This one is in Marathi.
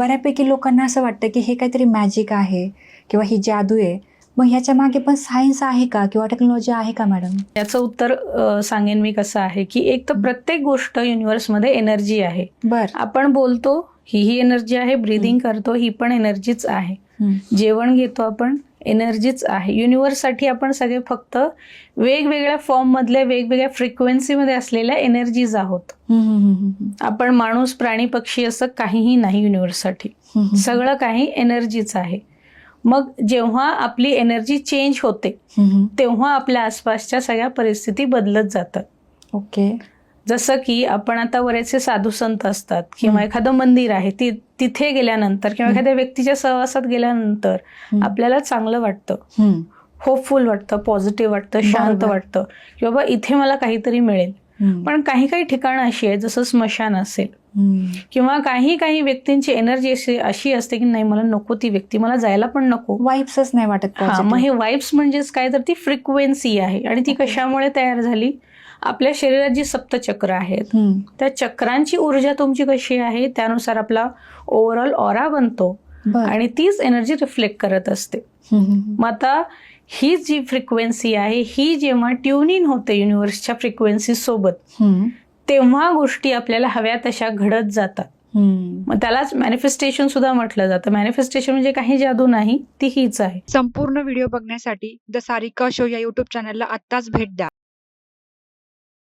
बऱ्यापैकी लोकांना असं वाटतं की हे काहीतरी मॅजिक आहे किंवा ही जादू आहे. मग ह्याच्या मागे पण सायन्स आहे का किंवा टेक्नॉलॉजी आहे का मॅडम? याचं उत्तर सांगेन मी कसं आहे की एक तर प्रत्येक गोष्ट युनिव्हर्समध्ये एनर्जी आहे. आपण बोलतो ही एनर्जी आहे, ब्रीदिंग करतो ही पण एनर्जीच आहे, जेवण घेतो आपण एनर्जीच आहे. युनिव्हर्ससाठी आपण सगळे फक्त वेगवेगळ्या फॉर्म मधल्या वेगवेगळ्या फ्रिक्वेन्सीमध्ये असलेल्या एनर्जीज आहोत. आपण माणूस प्राणी पक्षी असं काहीही नाही युनिव्हर्ससाठी. सगळं काही एनर्जीच आहे. मग जेव्हा आपली एनर्जी चेंज होते तेव्हा आपल्या आसपासच्या सगळ्या परिस्थिती बदलत जातात. ओके. जसं की आपण आता बरेचसे साधू संत असतात किंवा एखादं मंदिर आहे तिथे गेल्यानंतर किंवा एखाद्या व्यक्तीच्या सहवासात गेल्यानंतर आपल्याला चांगलं वाटतं, होपफुल वाटतं, पॉझिटिव्ह वाटतं, शांत वाटतं की बाबा इथे मला काहीतरी मिळेल. पण काही काही ठिकाणं अशी आहेत जसं स्मशान असेल किंवा काही काही व्यक्तींची एनर्जी अशी असते की नाही मला नको ती व्यक्ती, मला जायला पण नको, वाइब्सच नाही वाटत. मग हे वाइब्स म्हणजेच काय तर ती फ्रिक्वेन्सी आहे. आणि ती कशामुळे तयार झाली? आपल्या शरीरात जी सप्तचक्र आहेत त्या चक्रांची ऊर्जा तुमची कशी आहे त्यानुसार आपला ओव्हरऑल ऑरा बनतो आणि तीच एनर्जी रिफ्लेक्ट करत असते. मग आता ही जी फ्रिक्वेन्सी आहे ही जेव्हा ट्यून इन होते युनिव्हर्सच्या फ्रिक्वेन्सी सोबत तेव्हा गोष्टी आपल्याला हव्या तशा घडत जातात. मग त्यालाच मॅनिफेस्टेशन सुद्धा म्हटलं जातं. मॅनिफेस्टेशन म्हणजे काही जादू नाही, ती हीच आहे. संपूर्ण व्हिडिओ बघण्यासाठी द सारिका शो या युट्यूब चॅनलला आत्ताच भेट द्या.